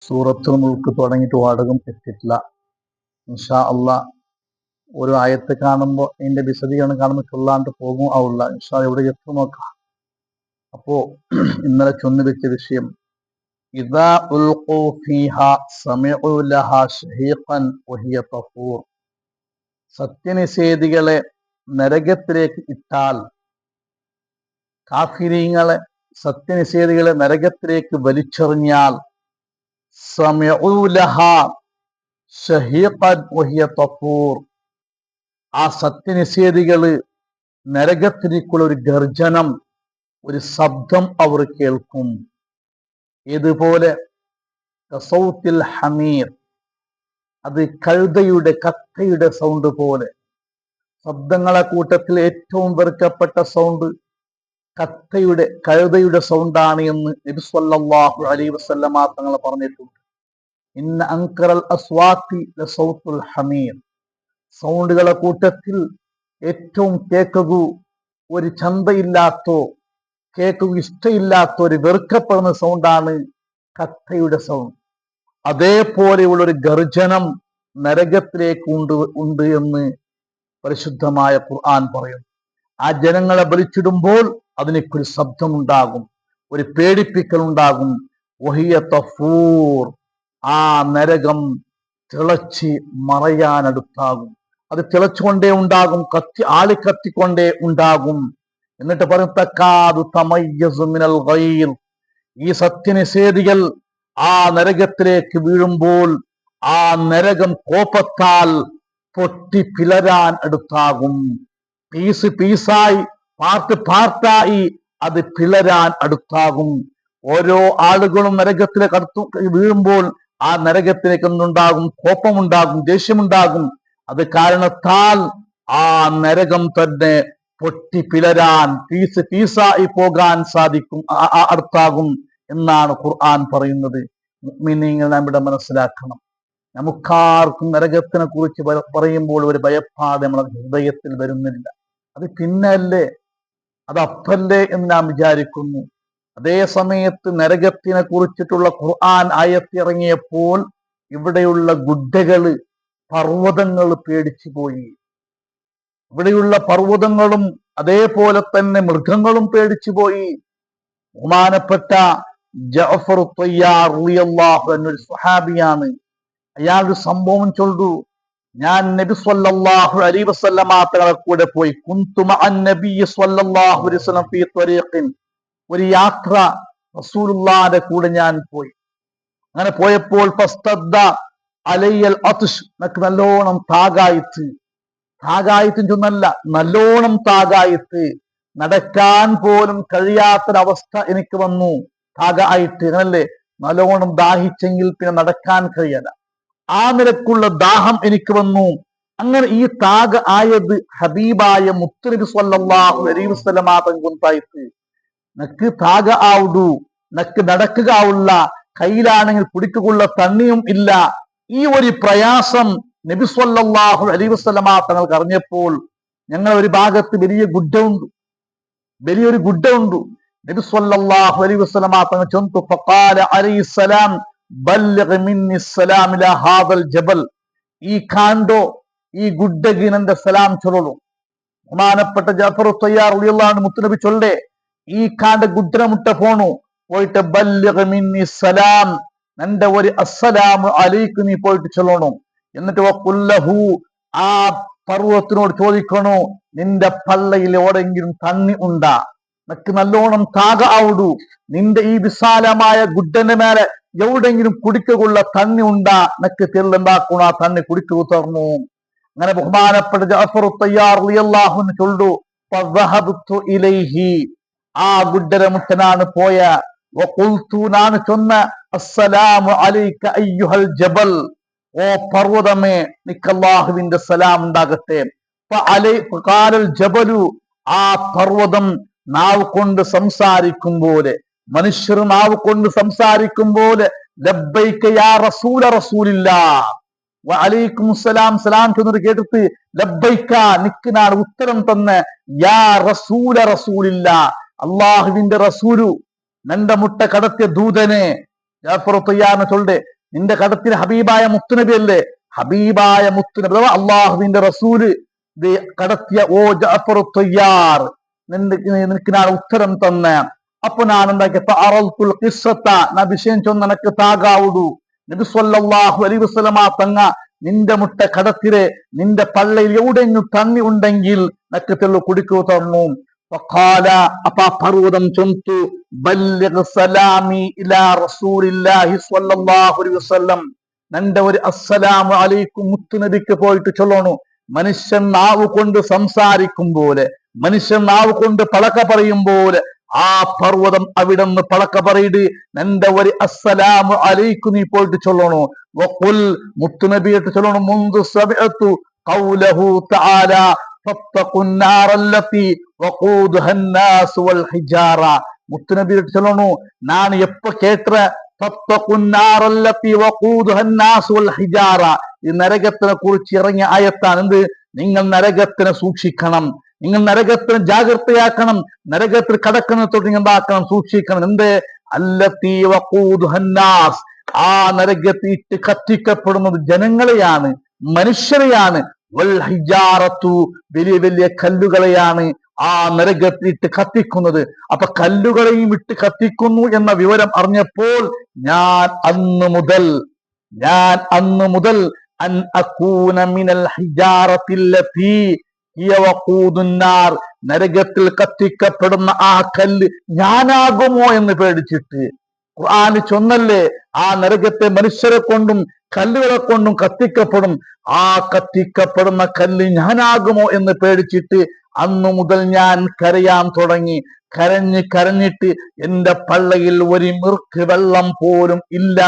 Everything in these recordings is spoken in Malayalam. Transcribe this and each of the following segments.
സൂറത്തുൽ മുൽക്ക് തുടങ്ങിയിട്ട് വാടകം എത്തിയിട്ടില്ല. ഇൻഷാ അള്ളാ ഒരു ആയത്ത് കാണുമ്പോൾ അതിന്റെ വിശദീകരണം കാണുമ്പോൾ ചൊല്ലാണ്ട് പോകും ആവില്ല. ഇൻഷാ എവിടെ എത്തും നോക്കാം. അപ്പോ ഇന്നലെ ചൊന്നു വെച്ച വിഷയം ഇദാ ഉൽഖൂ ഫീഹാ സമിഉ ലഹാ ശഹീഖൻ വഹിയ തഫൂർ. സത്യനിഷേധികളെ നരകത്തിലേക്ക് ഇട്ടാൽ, കാഫിരീങ്ങളെ സത്യനിഷേധികളെ നരകത്തിലേക്ക് വലിച്ചെറിഞ്ഞാൽ സമിഉ ലഹാ ശഹീഖൻ വഹിയ തഫൂർ, ആ സത്യനിഷേധികള് നരകത്തിലേക്കുള്ള ഒരു ഗർജനം, ഒരു ശബ്ദം അവർ കേൾക്കും. ഇതുപോലെ കസൗത്തിൽ ഹമീർ, അത് കഴുതയുടെ കക്കയുടെ സൗണ്ട് പോലെ. ശബ്ദങ്ങളെ കൂട്ടത്തിൽ ഏറ്റവും വെറുക്കപ്പെട്ട സൗണ്ട് കഴുതയുടെ സൗണ്ടാണ് എന്ന് നബി സ്വല്ലല്ലാഹു അലൈഹി വസല്ലമ തങ്ങൾ പറഞ്ഞിട്ടുണ്ട്. ഇന്ന അൻകറൽ അസ്വാത്തി ലസൗത്തുൽ ഹമീർ. സൗണ്ടുകളെ കൂട്ടത്തിൽ ഏറ്റവും കേൾക്കു ഒരു ചന്തയില്ലാത്തോ കേൾക്കു ഇഷ്ടമില്ലാത്ത ഒരു വെറുക്കപ്പെടുന്ന സൗണ്ടാണ് കത്തയുടെ സൗണ്ട്. അതേപോലെയുള്ള ഒരു ഗർജനം നരകത്തിലേക്ക് ഉണ്ട് എന്ന് പരിശുദ്ധമായ ഖുർആൻ പറയുന്നു. ആ ജനങ്ങളെ വലിച്ചിടുമ്പോൾ അതിനൊരു ശബ്ദമുണ്ടാകും, ഒരു പേടിപ്പിക്കൽ ഉണ്ടാകും. വഹിയ തഫൂർ, ആ നരകം തിളച്ച് മറയാനടുത്താകും. അത് തിളച്ചുകൊണ്ടേ ഉണ്ടാകും, ആളിക്കത്തിക്കൊണ്ടേ ഉണ്ടാകും. എന്നിട്ട് പറയും തക്കാദു തമയ്യസു മിനൽ ഗൈർ. ഈ സത്യനിഷേധികൾ ആ നരകത്തിലേക്ക് വീഴുമ്പോൾ ആ നരകം കോപത്താൽ പൊട്ടി പിളരാൻ അടുത്താകും. പീസ് പീസായി, പാർട്ടായി അത് പിളരാൻ അടുത്താകും. ഓരോ ആളുകളും നരകത്തിലേക്ക് വീഴുമ്പോൾ ആ നരകത്തിലേക്ക് എന്തുണ്ടാകും? കോപമുണ്ടാകും, ദേഷ്യമുണ്ടാകും. അത് കാരണത്താൽ ആ നരകം തന്നെ പൊട്ടി പിളരാൻ, പീസ് പീസായി പോകാൻ സാധിക്കും, അടുത്താകും എന്നാണ് ഖുർആൻ പറയുന്നത്. മുഅ്മിനീങ്ങൾ നാം ഇവിടെ മനസ്സിലാക്കണം. നമുക്കാർക്കും നരകത്തിനെ കുറിച്ച് പറയുമ്പോൾ ഒരു ഭയപ്പാട് നമ്മുടെ ഹൃദയത്തിൽ വരുന്നില്ല. അത് പിന്നല്ലേ, അത് അപ്പല്ലേ എന്ന് നാം വിചാരിക്കുന്നു. അതേ സമയത്ത് നരകത്തിനെ കുറിച്ചിട്ടുള്ള ഖുർആൻ ആയത്തിറങ്ങിയപ്പോൾ ഇവിടെയുള്ള ഗുഡ്ഡകള്, പർവ്വതങ്ങൾ പേടിച്ചു പോയി. ഇവിടെയുള്ള പർവ്വതങ്ങളും അതേപോലെ തന്നെ മൃഗങ്ങളും പേടിച്ചു പോയി. ബഹുമാനപ്പെട്ട ജഅഫർ തയ്യാർ റളിയല്ലാഹു അൻഹു ഒരു സ്വഹാബിയാണ്. അയാളുടെ സംഭവം ചൊല്ലു. ഞാൻ നബി സ്വല്ലല്ലാഹു അലൈഹി വസല്ലമ തങ്ങളുടെ കൂടെ പോയി. കുന്തു മഅൻ നബി സ്വല്ലല്ലാഹു അലൈഹി വസല്ലം ഫീ ത്വരീഖിൻ, ഒരു യാത്ര റസൂലുള്ളാഹിന്റെ കൂടെ ഞാൻ പോയി. അങ്ങനെ പോയപ്പോൾ ഫസ്തദ്ദ അലയ്യൽ അത്ഷ്, എനിക്ക് നല്ലോണം താകായിത്തും ചൊന്നല്ല, നല്ലോണം താകായിട്ട്, നടക്കാൻ പോലും കഴിയാത്തൊരവസ്ഥ എനിക്ക് വന്നു. താകായിട്ട് അങ്ങനല്ലേ, നല്ലോണം ദാഹിച്ചെങ്കിൽ പിന്നെ നടക്കാൻ കഴിയല, ആ നിലക്കുള്ള ദാഹം എനിക്ക് വന്നു. അങ്ങനെ ഈ താക ആയത് ഹബീബായ മുത്തുനബി സ്വല്ലല്ലാഹു അലൈഹി വസല്ലമ തങ്കുന്തായിട്ട്, നക്ക് താക ആവുടു, നക്ക് നടക്കുക ആവുള്ള, കയ്യിലാണെങ്കിൽ കുടിക്കുള്ള തണ്ണിയും ഇല്ല. ഈ ഒരു പ്രയാസം നബി സ്വല്ലല്ലാഹു അലൈഹി വസല്ലമ തങ്ങൾക്ക് അറിഞ്ഞപ്പോൾ, ഞങ്ങൾ ഒരു ഭാഗത്ത് വലിയൊരു ഗുഡ്ഡുണ്ട്. നബി സ്വല്ലല്ലാഹു അലൈഹി വസല്ലമ തങ്ങൾ ചൊന്തു ഫഖാല അലൈഹിസ്സലാം ബല്ലിഗ് മിന്നി സലാം ഇലാ ഹാദൽ ജബൽ. ഈ കാണ്ടോ, ഈ ഗുഡ്ഡഗിനന്റെ സലാം ചൊല്ലു. ബഹുമാനപ്പെട്ട ജഅഫർ തയ്യാർ റളിയല്ലാഹു അൻഹു മുത്തുനബി ചൊല്ലേ, ഈ കാണ്ട ഗുഡ്ഡന മുട്ട പോണു പോയിട്ട് ബല്ലിഗ് മിന്നി സലാം, നന്റെ ഒരു അസ്സലാമു അലൈക്കും നീ പോയിട്ട് ചൊല്ലണം. എന്നിട്ട് വഖുല്ലഹു, ആ പർവ്വതത്തിനോട് ചോദിക്കണു, നിന്റെ പള്ളയിൽ എവിടെങ്കിലും തണ്ണി ഉണ്ടാ? നക്ക് നല്ലോണം താക ആവുടു, നിന്റെ ഈ വിശാലമായ ഗുഡ്ഡന്റെ മേലെ എവിടെങ്കിലും കുടിക്കുള്ള തണ്ണി ഉണ്ടാ? നക്ക് തെല്ലെന്താക്കണു, ആ തണ്ണി കുടിക്കു തർന്നു. അങ്ങനെ ബഹുമാനപ്പെട്ട ജഅഫർ തയ്യാർ റളിയല്ലാഹു അൻഹു ചൊല്ലു, ഫദഹബതു ഇലൈഹി, ആ ഗുഡ്ഡര മുട്ടനാണ് പോയ. വഖുൽതു, നാണ് ചൊന്ന, അസ്സലാമു അലൈക അയ്യുഹൽ ജബൽ, ഓ പർവ്വതമേ നിക്ക് അല്ലാഹുവിന്റെ സലാം ഉണ്ടാകട്ടെ. ഫഖാലൽ ജബലു, ആ പർവ്വതം നാവ് കൊണ്ട് സംസാരിക്കും പോലെ, മനുഷ്യർ നാവ് കൊണ്ട് സംസാരിക്കും പോലെ, ലബ്ബൈക യാ റസൂല റസൂലില്ലാഹ് വഅലൈക്കും സലാം, സലാം ചൊന്നത് കേട്ടിട്ട് ലബ്ബൈക, നിക്കിനാണ് ഉത്തരം തന്നെ, യാ റസൂല റസൂലില്ലാഹ്, അള്ളാഹുവിന്റെ റസൂലു, നന്റെ മുട്ട കടത്തിയ ദൂതനെ. ജാഫർ തയ്യാറിന് ചൊല്ലേ, നിന്റെ കടത്തിൽ ഹബീബായ മുത്തുനബി അല്ലേ? ഹബീബായ മുത്തുനബി അഥവാ അള്ളാഹുവിന്റെ റസൂല് കടത്തിയ ഓ ജഅഫർ തയ്യാർ, നിനക്ക് ഞാൻ ഉത്തരം തന്ന. അപ്പൊ ഞാൻ എന്താക്കിയ വിഷയം ചൊന്ന് എനക്ക് താകാവുടു. നബി സല്ലല്ലാഹു അലൈഹി വസല്ലമ തങ്ങ നിന്റെ മുട്ട കടത്തിലെ നിന്റെ പള്ളയിൽ എവിടെയെങ്കിലും തണ്ണി ഉണ്ടെങ്കിൽ നക്ക് തെള്ളു കുടിക്കൂ തന്നു. അപ്പൊ പർവ്വതം ചൊന്തു ബല്ലിഗ് സലാമി ഇലാ റസൂലില്ലാഹി സ്വല്ലല്ലാഹു അലൈഹി വസല്ലം, നന്റെ ഒരു അസ്സലാമു അലൈക്കും മുത്തുനബിക്ക് പോയിട്ട് ചൊല്ലണു. മനുഷ്യൻ നാവ് കൊണ്ട് സംസാരിക്കും പോലെ, മനുഷ്യൻ നാവ് കൊണ്ട് പളക്ക പറയും പോലെ ആ പർവ്വതം അവിടെ നിന്ന് പളക്ക പറയിട്, നന്റെ ഒരു അസ്സലാമു അലൈക്കും നീ പോയിട്ട് ചൊല്ലണു. വഖുൽ, മുത്തുനബിയായിട്ട് ചൊല്ലണു, മുൻദു സമിഅതു ഖൗലഹു തആല ഫത്തഖുൻ നാറല്ലതി വഖൂദുഹ അന്നാസ് വൽ ഹിജാറ. മുത്തുനബിയായിട്ട് ചൊല്ലണു, ഞാൻ എപ്പോ കേട്ട ഫത്തഖുൻ നാറല്ലതി വഖൂദുഹ അന്നാസ് വൽ ഹിജാറ, ഈ നരകത്തിനെ കുറിച്ച് ഇറങ്ങിയ ആയത്താണ്. എന്ത്? നിങ്ങൾ നരകത്തിനെ സൂക്ഷിക്കണം, നിങ്ങൾ നരകത്തിന് ജാഗ്രതയാക്കണം, നരകത്തിൽ കടക്കുന്ന തൊട്ട് നിങ്ങൾ എന്താക്കണം? സൂക്ഷിക്കണം. എന്ത്? അല്ലത്തി വഖൂദുഹ അന്നാസ്, ആ നരകത്തിട്ട് കത്തിക്കപ്പെടുന്നത് ജനങ്ങളെയാണ്, മനുഷ്യരെയാണ്. വൽ ഹിജാറത്തു, വലിയ വലിയ കല്ലുകളെയാണ് ആ നരകത്തിട്ട് കത്തിക്കുന്നത്. അപ്പൊ കല്ലുകളെയും ഇട്ട് കത്തിക്കുന്നു എന്ന വിവരം അറിഞ്ഞപ്പോൾ ഞാൻ അന്ന് മുതൽ അൻ അകൂന മിനൽ ഹിജാറത്തില്ലതി ഹിയ വഖൂദുന്നാർ, നരകത്തിൽ കത്തിക്കപ്പെടുന്ന ആ കല്ല് ഞാനാകുമോ എന്ന് പേടിച്ചിട്ട്. ഖുർആൻ ചൊന്നല്ലേ, ആ നരകത്തെ മനുഷ്യരെ കൊണ്ടും കല്ലുകളെ കൊണ്ടും കത്തിക്കപ്പെടും, ആ കത്തിക്കപ്പെടുന്ന കല്ല് ഞാനാകുമോ എന്ന് പേടിച്ചിട്ട് അന്നു മുതൽ ഞാൻ കരയാൻ തുടങ്ങി. കരഞ്ഞിട്ട് എന്റെ പള്ളയിൽ ഒരു മിർക്ക് വെള്ളം പോലും ഇല്ല.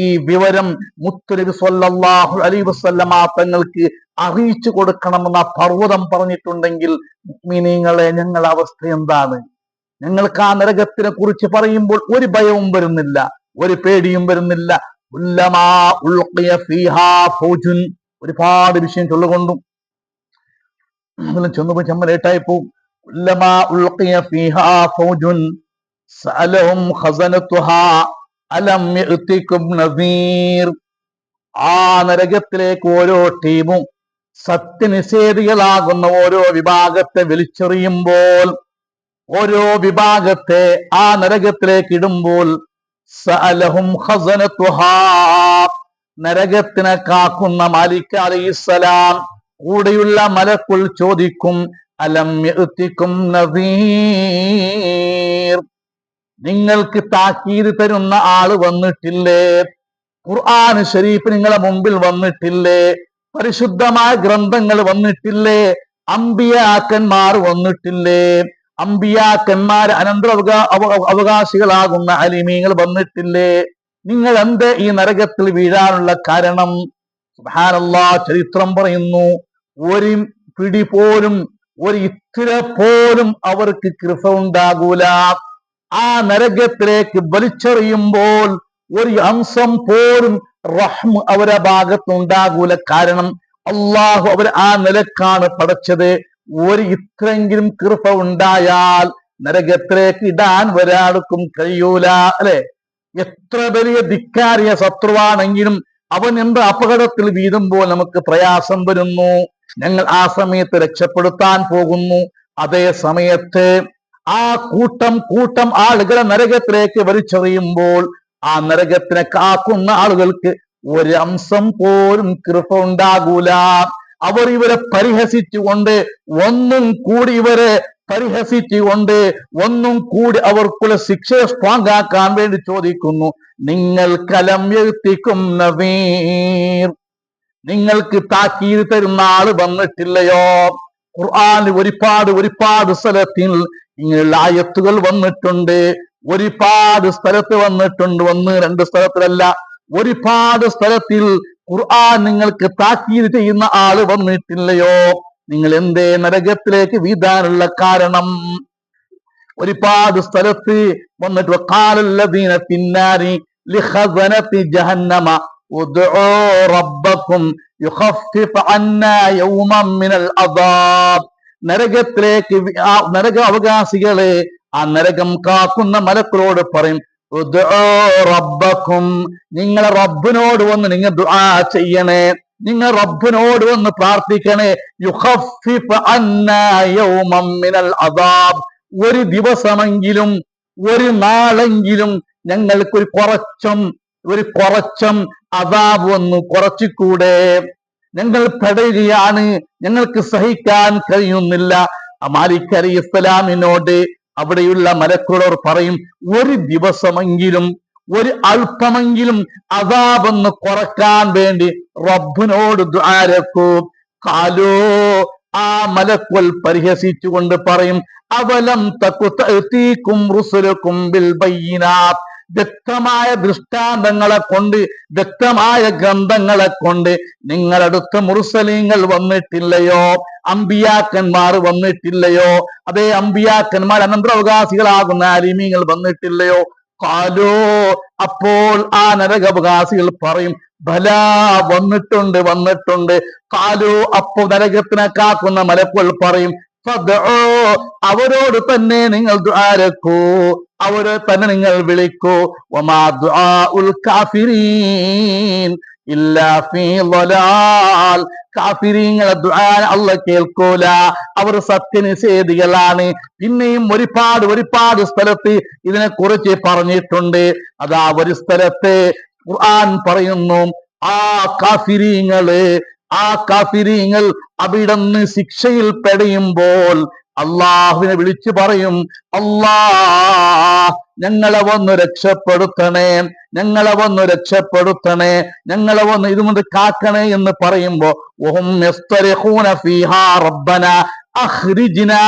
ഈ വിവരം മുത്തുനബി സ്വല്ലല്ലാഹു അലൈഹി വസല്ലമ തങ്ങൾക്ക് അറിയിച്ചു കൊടുക്കണമെന്ന പർവ്വതം പറഞ്ഞിട്ടുണ്ടെങ്കിൽ മുഅ്മിനീങ്ങളെ, ഞങ്ങളുടെ അവസ്ഥ എന്താണ്? ഞങ്ങൾക്ക് ആ നരകത്തിനെ കുറിച്ച് പറയുമ്പോൾ ഒരു ഭയവും വരുന്നില്ല, ഒരു പേടിയും വരുന്നില്ല. ഉല്ലമാ ഉൽഖിയ ഫീഹാ ഫൗജുൻ, ഒരുപാട് വിഷയം ചൊല്ലുകൊണ്ടും ചെന്നുപോയി ചമ്മലേട്ടായി പോവും. ഉല്ലമാ ഉൽഖിയ ഫീഹാ ഫൗജുൻ സഅലഹും ഖസനതുഹാ അലം യഅതികും നദീർ. ആ നരകത്തിലേക്ക് ഓരോ ടീമും സത്യനിഷേധികളാകുന്ന ഓരോ വിഭാഗത്തെ വിളിച്ചെറിയുമ്പോൾ, ഓരോ വിഭാഗത്തെ ആ നരകത്തിലേക്ക് ഇടുമ്പോൾ, സഅലഹും ഖസനതുഹാ, നരകത്തിനെ കാക്കുന്ന മാലിക് അലൈഹിസ്സലാം കൂടെയുള്ള മലക്കുൽ ചോദിക്കും, അലം യഅതികും നദീർ, നിങ്ങൾക്ക് താക്കീത് തരുന്ന ആള് വന്നിട്ടില്ലേ? ഖുർആൻ ശരീഫ് നിങ്ങളെ മുമ്പിൽ വന്നിട്ടില്ലേ? പരിശുദ്ധമായ ഗ്രന്ഥങ്ങൾ വന്നിട്ടില്ലേ? അമ്പിയാക്കന്മാർ വന്നിട്ടില്ലേ? അമ്പിയാക്കന്മാർ അനന്തര അവകാശികളാകുന്ന അലിമീങ്ങൾ വന്നിട്ടില്ലേ? നിങ്ങൾ എന്ത് ഈ നരകത്തിൽ വീഴാനുള്ള കാരണം? സുബ്ഹാനല്ലാഹ്, ചരിത്രം പറയുന്നു, ഒരു പിടി പോലും, ഒരു ഇത്തിര പോലും അവർക്ക് കൃപ ഉണ്ടാകൂല. ആ നരകത്തിലേക്ക് വലിച്ചെറിയുമ്പോൾ ഒരു അംശം പോലും റഹ്മ അവരെ ഭാഗത്തുണ്ടാകൂല. കാരണം അള്ളാഹു അവർ ആ നിലക്കാണ് പടച്ചത്. ഒരു ഇത്രയെങ്കിലും കൃപ ഉണ്ടായാൽ നരകത്തിലേക്ക് ഇടാൻ ഒരാൾക്കും കഴിയൂല, അല്ലെ? എത്ര വലിയ ധിക്കാരിയ ശത്രുവാണെങ്കിലും അവൻ എന്ത് അപകടത്തിൽ വീഴുമ്പോൾ നമുക്ക് പ്രയാസം വരുന്നു. ഞങ്ങൾ ആ സമയത്ത് രക്ഷപ്പെടുത്താൻ പോകുന്നു. അതേ സമയത്ത് ആ കൂട്ടം ആളുകളെ നരകത്തിലേക്ക് വലിച്ചെറിയുമ്പോൾ ആ നരകത്തിനെ കാക്കുന്ന ആളുകൾക്ക് ഒരു അംശം പോലും കൃപ ഉണ്ടാകൂല. അവർ ഇവരെ പരിഹസിച്ചുകൊണ്ട് ഒന്നും കൂടി അവർക്കുള്ള ശിക്ഷയെ സ്ട്രോങ് ആക്കാൻ വേണ്ടി ചോദിക്കുന്നു, നിങ്ങൾ കലം എഴുത്തിക്കും നദീർ, നിങ്ങൾക്ക് താക്കീത് തരുന്ന ആള് വന്നിട്ടില്ലയോ? ഖുർആൻ ഒരുപാട് സ്ഥലത്തിൽ ഇങ്ങനെയുള്ള ആയത്തുകൾ വന്നിട്ടുണ്ട്. ഒരുപാട് സ്ഥലത്ത് വന്നിട്ടുണ്ട്. 1-2 സ്ഥലത്തിലല്ല, ഒരുപാട് സ്ഥലത്തിൽ ഖുർആൻ നിങ്ങൾക്ക് താക്കീത് ചെയ്യുന്ന ആള് വന്നിട്ടില്ലയോ? നിങ്ങൾ എന്തേ നരകത്തിലേക്ക് വീഴാനുള്ള കാരണം? ഒരുപാട് സ്ഥലത്ത് വന്നിട്ട് വഖാലല്ലദീന ഫിന്നാരി ലിഖസനതി ജഹന്നമ ഉദ്ഉ റബ്ബക്കും യുഖഫിഫ് അന്നാ യൗമൻ മിനൽ അദാബ്. നരകത്തിലേക്ക് നരക അവകാശികളെ ആ നരകം കാക്കുന്ന മലക്കളോട് പറയും, ഉദ്ഉ റബ്ബക്കും, നിങ്ങളെ റബ്ബിനോട് വന്ന് നിങ്ങൾ ദുആ ചെയ്യണേ, നിങ്ങൾ റബ്ബിനോട് വന്ന് പ്രാർത്ഥിക്കണേ. യുഖഫിഫ് അന്നാ യൗമൻ മിനൽ അദാബ്, ഒരു ദിവസമെങ്കിലും ഒരു നാളെങ്കിലും ഞങ്ങൾക്ക് ഒരു കുറച്ചും അദാബ് വന്ന് കുറച്ചുകൂടെ, ഞങ്ങൾ പെടുകയാണ്, ഞങ്ങൾക്ക് സഹിക്കാൻ കഴിയുന്നില്ല. മാലിക് അലൈഹിസ്സലാമിനോട് അവിടെയുള്ള മലക്കുകളോർ പറയും, ഒരു ദിവസമെങ്കിലും ഒരു അല്പമെങ്കിലും അദാബൊന്ന് കുറക്കാൻ വേണ്ടി റബ്ബിനോട് ദുആരക്കൂ. ഖാലൂ, ആ മലക്കുകൾ പരിഹസിച്ചുകൊണ്ട് പറയും, അവലം തകു തഅതീകും റുസുലുകും ബിൽ ബയ്യിനാത്ത്, വ്യക്തമായ ദൃഷ്ടാന്തങ്ങളെ കൊണ്ട്, വ്യക്തമായ ഗ്രന്ഥങ്ങളെ കൊണ്ട് നിങ്ങളടുത്ത മുർസലീങ്ങൾ വന്നിട്ടില്ലയോ, അമ്പിയാക്കന്മാർ വന്നിട്ടില്ലയോ, അതേ അമ്പിയാക്കന്മാർ അനന്തരാവകാശികളാകുന്ന അലിമീങ്ങൾ വന്നിട്ടില്ലയോ? ഖാലൂ, അപ്പോൾ ആ നരകാവകാശികൾ പറയും, ബലാ, വന്നിട്ടുണ്ട്. ഖാലൂ, അപ്പോൾ നരകത്തിനെ കാക്കുന്ന മലക്കുകൾ പറയും, ഫദ്ഉ, അവരോട് തന്നെ നിങ്ങൾ ദുആരക്കൂ, അവരെ തന്നെ നിങ്ങൾ വിളിക്കൂ. വമാ ദുആഉൽ കാഫിരീൻ ഇല്ലാ ഫീ ളലാൽ, കാഫിരീങ്ങളെ ദുആ അല്ലാഹ് കേൾക്കൂല, അവർ സത്യനിഷേധികളാണ്. പിന്നെയും ഒരുപാട് സ്ഥലത്ത് ഇതിനെ കുറിച്ച് പറഞ്ഞിട്ടുണ്ട്. അതാ ഒരു സ്ഥലത്ത് ഖുർആൻ പറയുന്നു, ആ കാഫിരീങ്ങൾ അവിടുന്ന് ശിക്ഷയിൽ പെടയുമ്പോൾ അള്ളാഹുവിനെ വിളിച്ചു പറയും, അല്ലാഹ് ഞങ്ങളെ വന്ന് രക്ഷപ്പെടുത്തണേ, ഞങ്ങളെ വന്ന് ഇതുകൊണ്ട് കാക്കണേ എന്ന് പറയുമ്പോ വഹും യസ്തരിഖൂന ഫീഹാ റബ്ബനാ അഖ്രിജ്നാ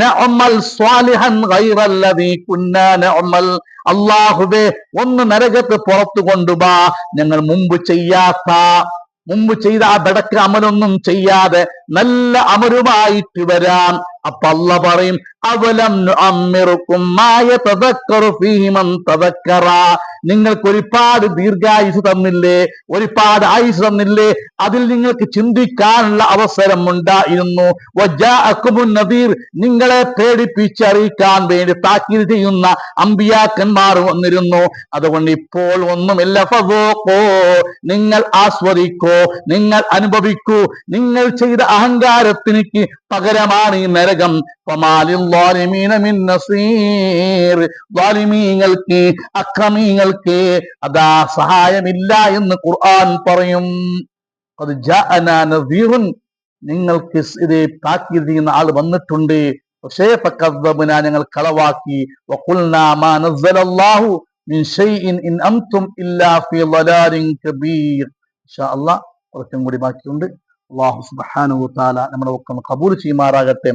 നഅമൽ സ്വാലിഹൻ ഗൈറല്ലദീ കുന്നാ നഅമൽ, അല്ലാഹുവേ ഒന്ന് നരകത്തെ പുറത്തു കൊണ്ടുവാ, ഞങ്ങൾ മുമ്പ് ചെയ്ത ആ ബടക്ക് അമലൊന്നും ചെയ്യാതെ നല്ല അമലുമായിട്ട് വരാം. അപ്പൊ അല്ലാഹ് പറയും, അവലം നുഅമ്മിറുക്കും മാ യതദക്കറു ഫീഹി മൻ തദക്കറ, നിങ്ങൾക്ക് ഒരുപാട് ദീർഘായുസ് തന്നില്ലേ, ഒരുപാട് ആയുസ് തന്നില്ലേ, അതിൽ നിങ്ങൾക്ക് ചിന്തിക്കാനുള്ള അവസരം ഉണ്ടായിരുന്നു. വജാഅകുമുൻ നദീർ, നിങ്ങളെ പേടിപ്പിച്ചറിയിക്കാൻ വേണ്ടി താക്കീത് ചെയ്യുന്ന അമ്പിയാക്കന്മാർ വന്നിരുന്നു. അതുകൊണ്ട് ഇപ്പോൾ ഒന്നുമില്ല, ഫദൂഖൂ, നിങ്ങൾ ആസ്വദിക്കൂ, നിങ്ങൾ അനുഭവിക്കൂ, നിങ്ങൾ ചെയ്ത അഹങ്കാരത്തിന് പകരമാണ് ഈ നരകം. അക്രമീങ്ങൾക്ക് അതാ സഹായമില്ല എന്ന് ഖുർആൻ പറയും. അത് ജാഅനാ നദീറുൻ, നിങ്ങൾക്ക് ഇത് താക്കീത് ചെയ്യുന്ന ആൾ വന്നിട്ടുണ്ട്. പക്ഷേ ഫകദ്ദബ്നാ, ഞങ്ങൾ കളവാക്കി. വഖുൽനാ മാ നസ്സലല്ലാഹു മിൻ ഷൈഇൻ ഇൻ അൻതും ഇല്ലാ ഫീ ളലാലിൻ കബീർ. ഇൻഷാ അല്ലാഹ് കുറച്ചും കൂടി ബാക്കിയുണ്ട്. അല്ലാഹു സുബ്ഹാനഹു വ തആല നമ്മുടെ ഒക്കെ കബൂൽ ചെയ്യുമാറാകട്ടെ.